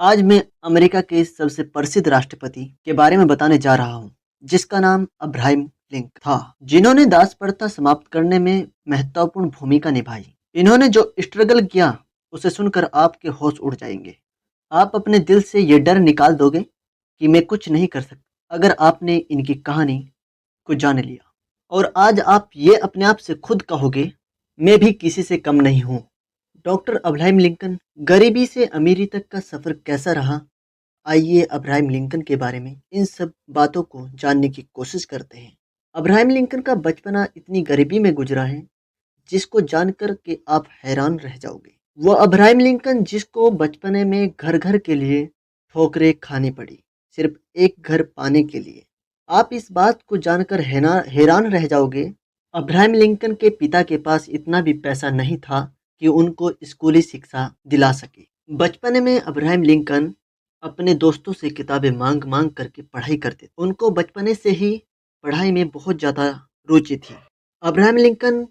आज मैं अमेरिका के सबसे प्रसिद्ध राष्ट्रपति के बारे में बताने जा रहा हूँ, जिसका नाम अब्राहम लिंकन था, जिन्होंने दास प्रथा समाप्त करने में महत्वपूर्ण भूमिका निभाई। इन्होंने जो स्ट्रगल किया, उसे सुनकर आपके होश उड़ जाएंगे। आप अपने दिल से ये डर निकाल दोगे कि मैं कुछ नहीं कर सकता, अगर आपने इनकी कहानी को जान लिया। और आज आप ये अपने आप से खुद कहोगे, मैं भी किसी से कम नहीं हूँ। डॉक्टर अब्राहम लिंकन, गरीबी से अमीरी तक का सफर कैसा रहा? आइए अब्राहम लिंकन के बारे में इन सब बातों को जानने की कोशिश करते हैं। अब्राहम लिंकन का बचपना इतनी गरीबी में गुजरा है, जिसको जानकर के आप हैरान रह जाओगे। वो अब्राहम लिंकन जिसको बचपने में घर घर के लिए ठोकरें खानी पड़ी, सिर्फ एक घर पाने के लिए। आप इस बात को जानकर हैरान रह जाओगे। अब्राहम लिंकन के पिता के पास इतना भी पैसा नहीं था कि उनको स्कूली शिक्षा दिला सके। बचपन में अब्राहम लिंकन अपने दोस्तों से किताबें मांग मांग करके पढ़ाई करते थे। उनको बचपने से ही पढ़ाई में बहुत ज़्यादा रुचि थी। अब्राहम लिंकन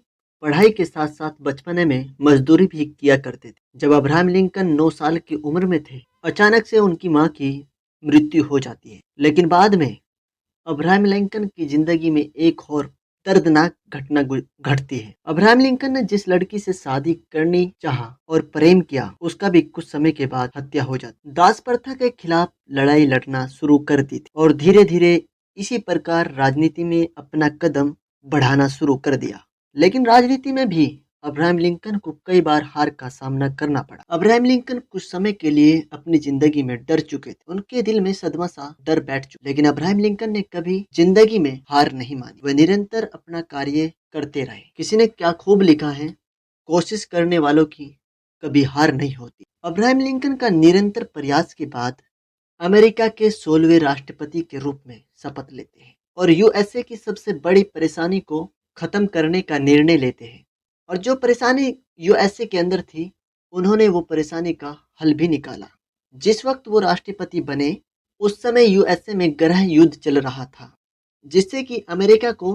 पढ़ाई के साथ साथ बचपने में मजदूरी भी किया करते थे। जब अब्राहम लिंकन 9 साल की उम्र में थे, अचानक से उनकी मां की मृत्यु हो जाती है। लेकिन बाद में अब्राहम लिंकन की जिंदगी में एक और दर्दनाक घटना घटती है। अब्राहम लिंकन ने जिस लड़की से शादी करनी चाहा और प्रेम किया, उसका भी कुछ समय के बाद हत्या हो जाती। दास प्रथा के खिलाफ लड़ाई लड़ना शुरू कर दी थी और धीरे धीरे इसी प्रकार राजनीति में अपना कदम बढ़ाना शुरू कर दिया। लेकिन राजनीति में भी अब्राहम लिंकन को कई बार हार का सामना करना पड़ा। अब्राहम लिंकन कुछ समय के लिए अपनी जिंदगी में डर चुके थे। उनके दिल में सदमा सा डर बैठ चुका। लेकिन अब्राहम लिंकन ने कभी जिंदगी में हार नहीं मानी। वह निरंतर अपना कार्य करते रहे। किसी ने क्या खूब लिखा है, कोशिश करने वालों की कभी हार नहीं होती। अब्राहम लिंकन का निरंतर प्रयास के बाद अमेरिका के 16वें राष्ट्रपति के रूप में शपथ लेते हैं और यूएसए की सबसे बड़ी परेशानी को खत्म करने का निर्णय लेते हैं। और जो परेशानी यूएसए के अंदर थी, उन्होंने वो परेशानी का हल भी निकाला। जिस वक्त वो राष्ट्रपति बने, उस समय यूएसए में गृह युद्ध चल रहा था, जिससे कि अमेरिका को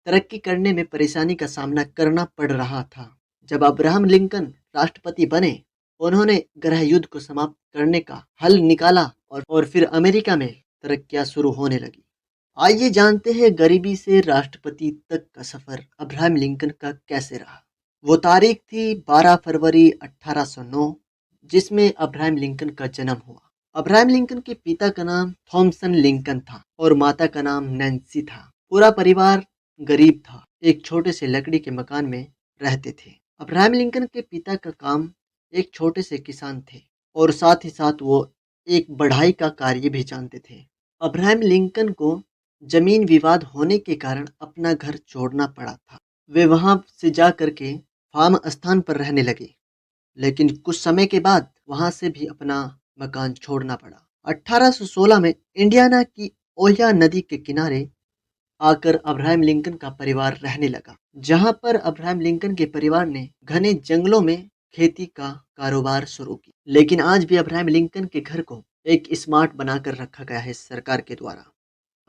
तरक्की करने में परेशानी का सामना करना पड़ रहा था। जब अब्राहम लिंकन राष्ट्रपति बने, उन्होंने गृह युद्ध को समाप्त करने का हल निकाला और फिर अमेरिका में तरक्कियां शुरू होने लगी। आइए जानते हैं गरीबी से राष्ट्रपति तक का सफर अब्राहम लिंकन का कैसे रहा। वो तारीख थी 12 फरवरी 1809, जिसमें अब्राहम लिंकन का जन्म हुआ। अब्राहम लिंकन के पिता का नाम थॉमसन लिंकन था और माता का नाम नैन्सी था। पूरा परिवार गरीब था, एक छोटे से लकड़ी के मकान में रहते थे। अब्राहम लिंकन के पिता का काम एक छोटे से किसान थे और साथ ही साथ वो एक बढ़ाई का कार्य भी जानते थे। अब्राहम लिंकन को जमीन विवाद होने के कारण अपना घर छोड़ना पड़ा था। वे वहां से जा करके फार्म स्थान पर रहने लगे, लेकिन कुछ समय के बाद वहां से भी अपना मकान छोड़ना पड़ा। 1816 में इंडियाना की ओहियो नदी के किनारे आकर अब्राहम लिंकन का परिवार रहने लगा, जहां पर अब्राहम लिंकन के परिवार ने घने जंगलों में खेती का कारोबार शुरू किया। लेकिन आज भी अब्राहम लिंकन के घर को एक स्मार्ट बनाकर रखा गया है सरकार के द्वारा।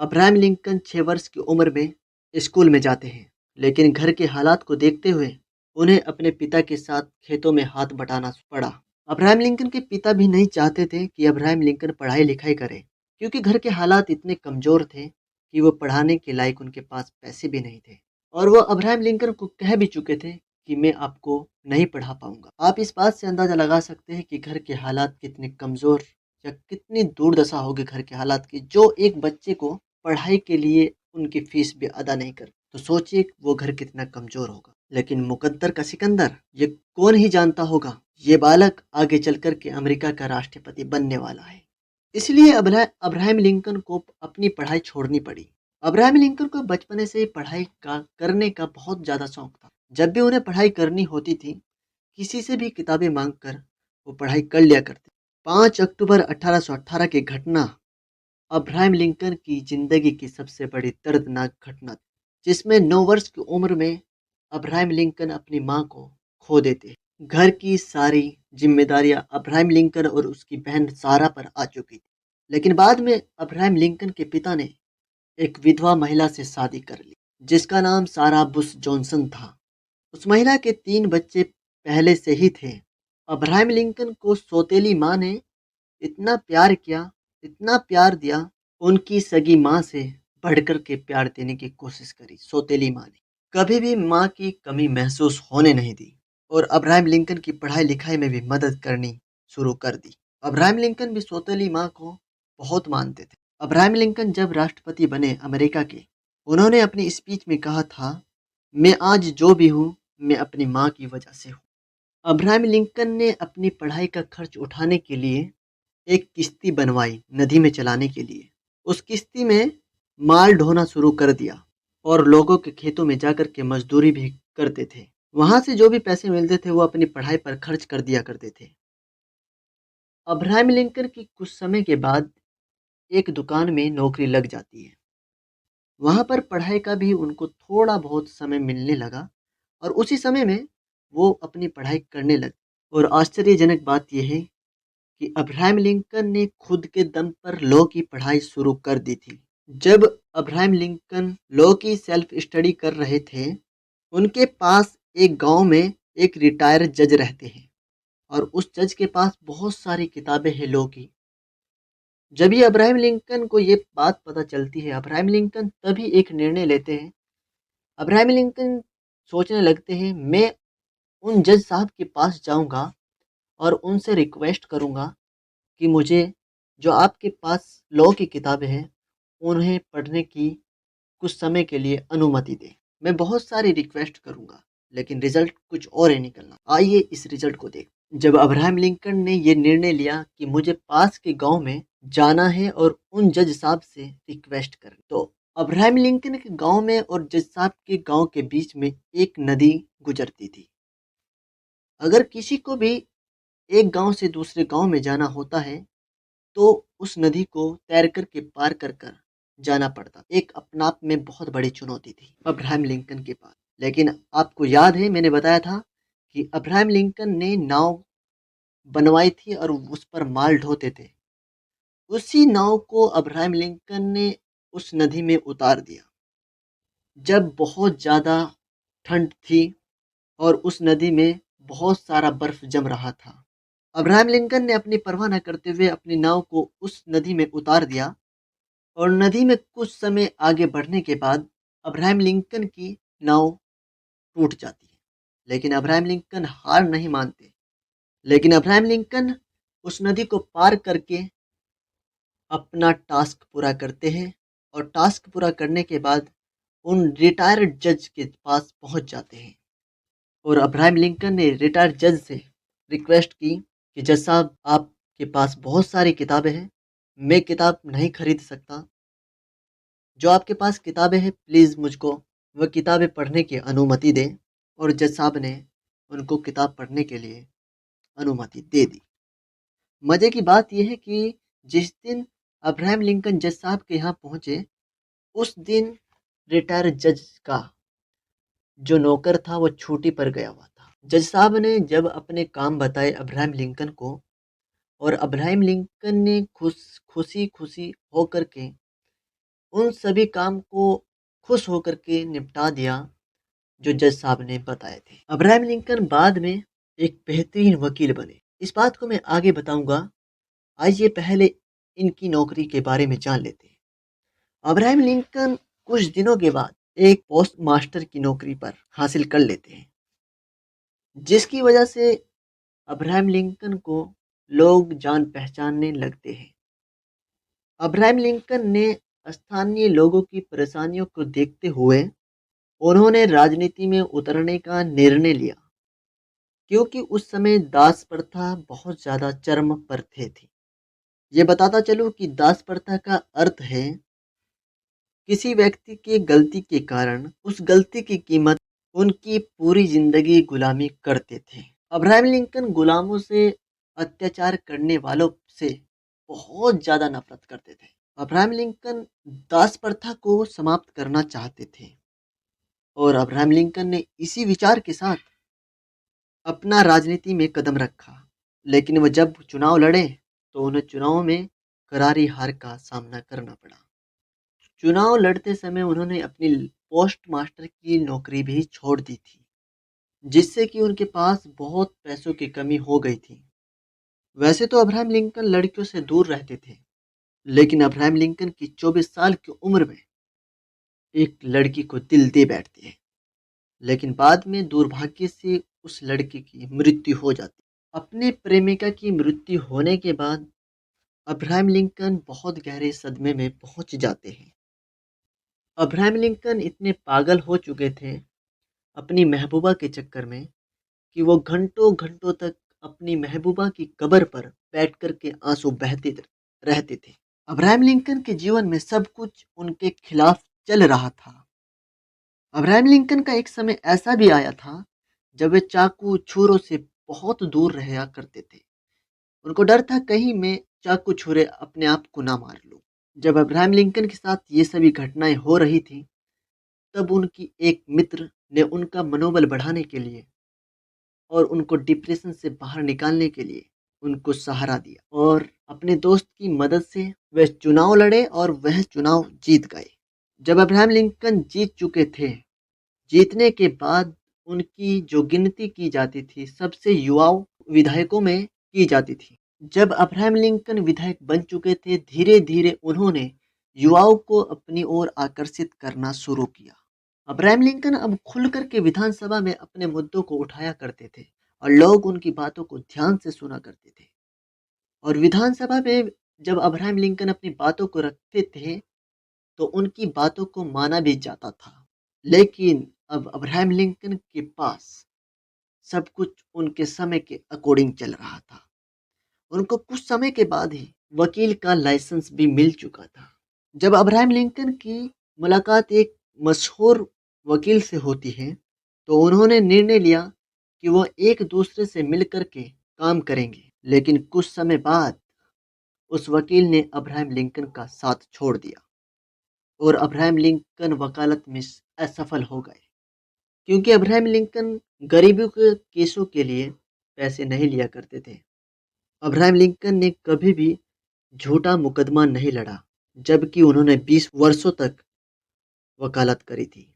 अब्राहम लिंकन 6 वर्ष की उम्र में स्कूल में जाते हैं, लेकिन घर के हालात को देखते हुए उन्हें अपने पिता के साथ खेतों में हाथ बटाना पड़ा। अब्राहम लिंकन के पिता भी नहीं चाहते थे कि अब्राहम लिंकन पढ़ाई लिखाई करे, क्योंकि घर के हालात इतने कमजोर थे कि वो पढ़ाने के लायक उनके पास पैसे भी नहीं थे। और वो अब्राहम लिंकन को कह भी चुके थे कि मैं आपको नहीं पढ़ा पाऊंगा। आप इस बात से अंदाजा लगा सकते हैं कि घर के हालात कितने कमजोर या कितनी दुर्दशा होगी घर के हालात की, जो एक बच्चे को पढ़ाई के लिए उनकी फीस भी अदा नहीं कर। तो सोचिए वो घर कितना कमजोर होगा। लेकिन मुकद्दर का सिकंदर, ये कौन ही जानता होगा, ये बालक आगे चलकर के अमेरिका का राष्ट्रपति बनने वाला है। इसलिए अब्राहम लिंकन को अपनी पढ़ाई छोड़नी पड़ी। अब्राहम लिंकन को बचपने से ही पढ़ाई का करने का बहुत ज्यादा शौक था। जब भी उन्हें पढ़ाई करनी होती थी, किसी से भी किताबें मांगकर वो पढ़ाई कर लिया करते। 5 अक्टूबर 1818 की घटना अब्राहम लिंकन की जिंदगी की सबसे बड़ी दर्दनाक घटना थी, जिसमें 9 वर्ष की उम्र में अब्राहम लिंकन अपनी मां को खो देते। घर की सारी जिम्मेदारियां अब्राहम लिंकन और उसकी बहन सारा पर आ चुकी थी। लेकिन बाद में अब्राहम लिंकन के पिता ने एक विधवा महिला से शादी कर ली, जिसका नाम सारा बुश जॉनसन था। उस महिला के 3 बच्चे पहले से ही थे। अब्राहम लिंकन को सौतेली मां ने इतना प्यार किया, इतना प्यार दिया, उनकी सगी माँ से बढ़कर के प्यार देने की कोशिश करी सौतेली माँ ने। कभी भी माँ की कमी महसूस होने नहीं दी और अब्राहम लिंकन की पढ़ाई लिखाई में भी मदद करनी शुरू कर दी। अब्राहम लिंकन भी सौतेली माँ को बहुत मानते थे। अब्राहम लिंकन जब राष्ट्रपति बने अमेरिका के, उन्होंने अपनी स्पीच में कहा था, मैं आज जो भी हूँ, मैं अपनी माँ की वजह से हूँ। अब्राहम लिंकन ने अपनी पढ़ाई का खर्च उठाने के लिए एक किश्ती बनवाई नदी में चलाने के लिए। उस किश्ती में माल ढोना शुरू कर दिया और लोगों के खेतों में जाकर के मजदूरी भी करते थे। वहां से जो भी पैसे मिलते थे वो अपनी पढ़ाई पर खर्च कर दिया करते थे। अब्राहम लिंकन की कुछ समय के बाद एक दुकान में नौकरी लग जाती है। वहां पर पढ़ाई का भी उनको थोड़ा बहुत समय मिलने लगा और उसी समय में वो अपनी पढ़ाई करने लगे। और आश्चर्यजनक बात यह है कि अब्राहम लिंकन ने खुद के दम पर लॉ की पढ़ाई शुरू कर दी थी। जब अब्राहम लिंकन लॉ की सेल्फ स्टडी कर रहे थे, उनके पास एक गांव में एक रिटायर्ड जज रहते हैं और उस जज के पास बहुत सारी किताबें हैं लॉ की। जब ये अब्राहम लिंकन को ये बात पता चलती है, अब्राहम लिंकन तभी एक निर्णय लेते हैं। अब्राहम लिंकन सोचने लगते हैं, मैं उन जज साहब के पास जाऊंगा और उनसे रिक्वेस्ट करूंगा कि मुझे जो आपके पास लॉ की किताबें हैं उन्हें पढ़ने की कुछ समय के लिए अनुमति दें। मैं बहुत सारी रिक्वेस्ट करूंगा लेकिन रिजल्ट कुछ और ही निकलना। आइए इस रिजल्ट को देख। जब अब्राहम लिंकन ने यह निर्णय लिया कि मुझे पास के गांव में जाना है और उन जज साहब से रिक्वेस्ट कर, तो अब्राहम लिंकन के गांव में और जज साहब के गांव के बीच में एक नदी गुजरती थी। अगर किसी को भी एक गांव से दूसरे गांव में जाना होता है तो उस नदी को तैर कर के पार कर कर जाना पड़ता। एक अपने आप में बहुत बड़ी चुनौती थी अब्राहम लिंकन के पास। लेकिन आपको याद है मैंने बताया था कि अब्राहम लिंकन ने नाव बनवाई थी और उस पर माल ढोते थे। उसी नाव को अब्राहम लिंकन ने उस नदी में उतार दिया जब बहुत ज़्यादा ठंड थी और उस नदी में बहुत सारा बर्फ जम रहा था। अब्राहम लिंकन ने अपनी परवाह न करते हुए अपनी नाव को उस नदी में उतार दिया और नदी में कुछ समय आगे बढ़ने के बाद अब्राहम लिंकन की नाव टूट जाती है। लेकिन अब्राहम लिंकन हार नहीं मानते। लेकिन अब्राहम लिंकन उस नदी को पार करके अपना टास्क पूरा करते हैं और टास्क पूरा करने के बाद उन रिटायर्ड जज के पास पहुंच जाते हैं। और अब्राहम लिंकन ने रिटायर्ड जज से रिक्वेस्ट की कि जज साहब, आपके पास बहुत सारी किताबें हैं, मैं किताब नहीं खरीद सकता, जो आपके पास किताबें हैं प्लीज़ मुझको वह किताबें पढ़ने की अनुमति दें। और जज साहब ने उनको किताब पढ़ने के लिए अनुमति दे दी। मज़े की बात यह है कि जिस दिन अब्राहम लिंकन जज साहब के यहाँ पहुँचे, उस दिन रिटायर्ड जज का जो नौकर था वो छुट्टी पर गया हुआ था। जज साहब ने जब अपने काम बताए अब्राहम लिंकन को और अब्राहम लिंकन ने खुशी खुशी होकर के उन सभी काम को खुश होकर के निपटा दिया जो जज साहब ने बताए थे। अब्राहम लिंकन बाद में एक बेहतरीन वकील बने। इस बात को मैं आगे बताऊंगा। आइए पहले इनकी नौकरी के बारे में जान लेते हैं। अब्राहम लिंकन कुछ दिनों के बाद एक पोस्ट मास्टर की नौकरी पर हासिल कर लेते हैं, जिसकी वजह से अब्राहम लिंकन को लोग जान पहचानने लगते हैं। अब्राहम लिंकन ने स्थानीय लोगों की परेशानियों को देखते हुए उन्होंने राजनीति में उतरने का निर्णय लिया, क्योंकि उस समय दास प्रथा बहुत ज़्यादा चरम पर थी। ये बताता चलूं कि दास प्रथा का अर्थ है किसी व्यक्ति की गलती के कारण उस गलती की कीमत उनकी पूरी जिंदगी गुलामी करते थे। अब्राहम लिंकन गुलामों से अत्याचार करने वालों से बहुत ज़्यादा नफरत करते थे। अब्राहम लिंकन दास प्रथा को समाप्त करना चाहते थे और अब्राहम लिंकन ने इसी विचार के साथ अपना राजनीति में कदम रखा। लेकिन वह जब चुनाव लड़े तो उन्हें चुनाव में करारी हार का सामना करना पड़ा। चुनाव लड़ते समय उन्होंने अपनी पोस्ट मास्टर की नौकरी भी छोड़ दी थी, जिससे कि उनके पास बहुत पैसों की कमी हो गई थी। वैसे तो अब्राहम लिंकन लड़कियों से दूर रहते थे, लेकिन अब्राहम लिंकन की 24 साल की उम्र में एक लड़की को दिल दे बैठती है। लेकिन बाद में दुर्भाग्य से उस लड़की की मृत्यु हो जाती है। अपने प्रेमिका की मृत्यु होने के बाद अब्राहम लिंकन बहुत गहरे सदमे में पहुंच जाते हैं। अब्राहम लिंकन इतने पागल हो चुके थे अपनी महबूबा के चक्कर में कि वो घंटों घंटों तक अपनी महबूबा की कब्र पर बैठ कर के आंसू बहते रहते थे। अब्राहम लिंकन के जीवन में सब कुछ उनके खिलाफ चल रहा था। अब्राहम लिंकन का एक समय ऐसा भी आया था जब वे चाकू छुरों से बहुत दूर रहा करते थे। उनको डर था कहीं मैं चाकू छुरे अपने आप को ना मार लूं। जब अब्राहम लिंकन के साथ ये सभी घटनाएं हो रही थी, तब उनकी एक मित्र ने उनका मनोबल बढ़ाने के लिए और उनको डिप्रेशन से बाहर निकालने के लिए उनको सहारा दिया और अपने दोस्त की मदद से वह चुनाव लड़े और वह चुनाव जीत गए। जब अब्राहम लिंकन जीत चुके थे, जीतने के बाद उनकी जो गिनती की जाती थी सबसे युवाओं विधायकों में की जाती थी। जब अब्राहम लिंकन विधायक बन चुके थे, धीरे धीरे उन्होंने युवाओं को अपनी ओर आकर्षित करना शुरू किया। अब्राहम लिंकन अब खुलकर के विधानसभा में अपने मुद्दों को उठाया करते थे और लोग उनकी बातों को ध्यान से सुना करते थे। और विधानसभा में जब अब्राहम लिंकन अपनी बातों को रखते थे तो उनकी बातों को माना भी जाता था। लेकिन अब अब्राहम लिंकन के पास सब कुछ उनके समय के अकॉर्डिंग चल रहा था। उनको कुछ समय के बाद ही वकील का लाइसेंस भी मिल चुका था। जब अब्राहम लिंकन की मुलाकात एक मशहूर वकील से होती है, तो उन्होंने निर्णय लिया कि वो एक दूसरे से मिलकर के काम करेंगे। लेकिन कुछ समय बाद उस वकील ने अब्राहम लिंकन का साथ छोड़ दिया और अब्राहम लिंकन वकालत में असफल हो गए, क्योंकि अब्राहम लिंकन गरीबों के केसों के लिए पैसे नहीं लिया करते थे। अब्राहम लिंकन ने कभी भी झूठा मुकदमा नहीं लड़ा, जबकि उन्होंने 20 वर्षों तक वकालत करी थी।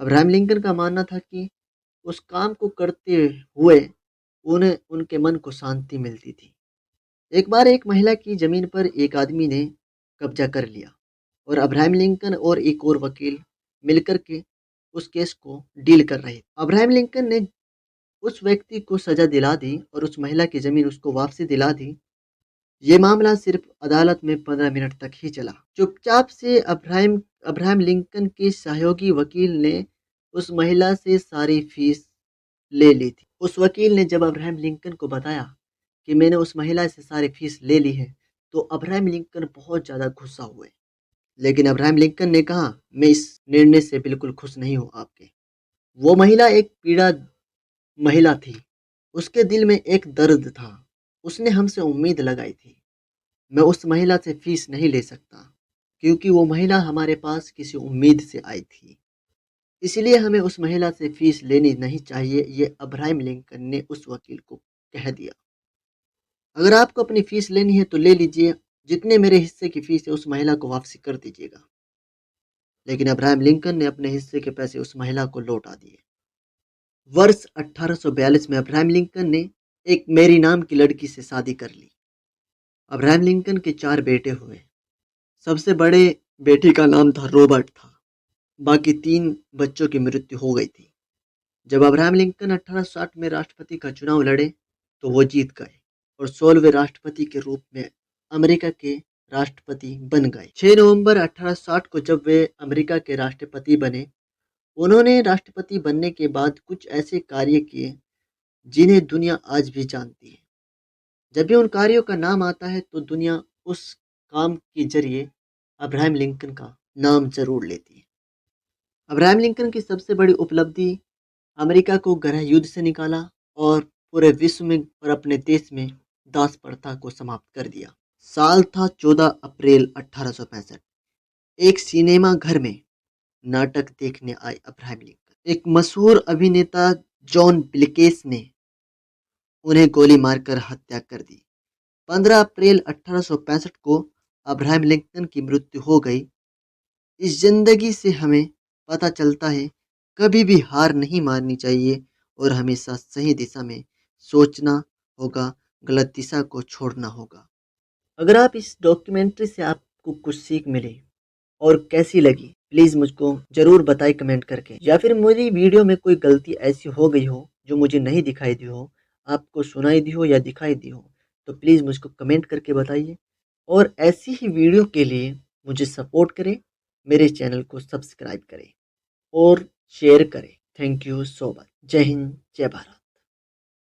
अब्राहम लिंकन का मानना था कि उस काम को करते हुए उन्हें उनके मन को शांति मिलती थी। एक बार एक महिला की जमीन पर एक आदमी ने कब्जा कर लिया और अब्राहम लिंकन और एक और वकील मिलकर के उस केस को डील कर रहे थे। अब्राहम लिंकन ने उस व्यक्ति को सजा दिला दी और उस महिला की जमीन उसको वापसी दिला दी। ये मामला सिर्फ अदालत में 15 मिनट तक ही चला। चुपचाप से अब्राहम लिंकन के सहयोगी वकील ने उस महिला से सारी फीस ले ली थी। उस वकील ने जब अब्राहम लिंकन को बताया कि मैंने उस महिला से सारी फीस ले ली है, तो अब्राहम लिंकन बहुत ज़्यादा गुस्सा हुए। लेकिन अब्राहम लिंकन ने कहा, मैं इस निर्णय से बिल्कुल खुश नहीं हूँ आपके। वो महिला एक पीड़ा महिला थी। उसके दिल में एक दर्द था। उसने हमसे उम्मीद लगाई थी। मैं उस महिला से फीस नहीं ले सकता, क्योंकि वो महिला हमारे पास किसी उम्मीद से आई थी। इसलिए हमें उस महिला से फीस लेनी नहीं चाहिए, ये अब्राहम लिंकन ने उस वकील को कह दिया। अगर आपको अपनी फीस लेनी है तो ले लीजिए, जितने मेरे हिस्से की फीस है उस महिला को वापसी कर दीजिएगा। लेकिन अब्राहम लिंकन ने अपने हिस्से के पैसे उस महिला को लौटा दिए। वर्ष 1842 में अब्राहम लिंकन ने एक मेरी नाम की लड़की से शादी कर ली। अब्राहम लिंकन के 4 बेटे हुए। सबसे बड़े बेटे का नाम था रॉबर्ट था। बाकी 3 बच्चों की मृत्यु हो गई थी। जब अब्राहम लिंकन 1860 में राष्ट्रपति का चुनाव लड़े, तो वो जीत गए और 16वें राष्ट्रपति के रूप में अमेरिका के राष्ट्रपति बन गए। 6 नवंबर 1860 को जब वे अमेरिका के राष्ट्रपति बने, उन्होंने राष्ट्रपति बनने के बाद कुछ ऐसे कार्य किए जिन्हें दुनिया आज भी जानती है। जब भी उन कार्यों का नाम आता है तो दुनिया उस काम के जरिए अब्राहम लिंकन का नाम जरूर लेती है। अब्राहम लिंकन की सबसे बड़ी उपलब्धि अमेरिका को गृह युद्ध से निकाला और पूरे विश्व में और अपने देश में दास प्रथा को समाप्त कर दिया। साल था 14 अप्रैल 1865। एक सिनेमा घर में नाटक देखने आए अब्राहम लिंकन। एक मशहूर अभिनेता जॉन बिल्केस ने उन्हें गोली मारकर हत्या कर दी। 15 अप्रैल 1865 को अब्राहम लिंकन की मृत्यु हो गई। इस जिंदगी से हमें पता चलता है कभी भी हार नहीं माननी चाहिए और हमेशा सही दिशा में सोचना होगा गलत दिशा को छोड़ना होगा। अगर आप इस डॉक्यूमेंट्री से आपको कुछ सीख मिली और कैसी लगी, प्लीज़ मुझको ज़रूर बताएं कमेंट करके। या फिर मेरी वीडियो में कोई गलती ऐसी हो गई हो जो मुझे नहीं दिखाई दी हो, आपको सुनाई दी हो या दिखाई दी हो, तो प्लीज़ मुझको कमेंट करके बताइए। और ऐसी ही वीडियो के लिए मुझे सपोर्ट करें, मेरे चैनल को सब्सक्राइब करें और शेयर करें। Thank you so much. जय हिंद, जय भारत।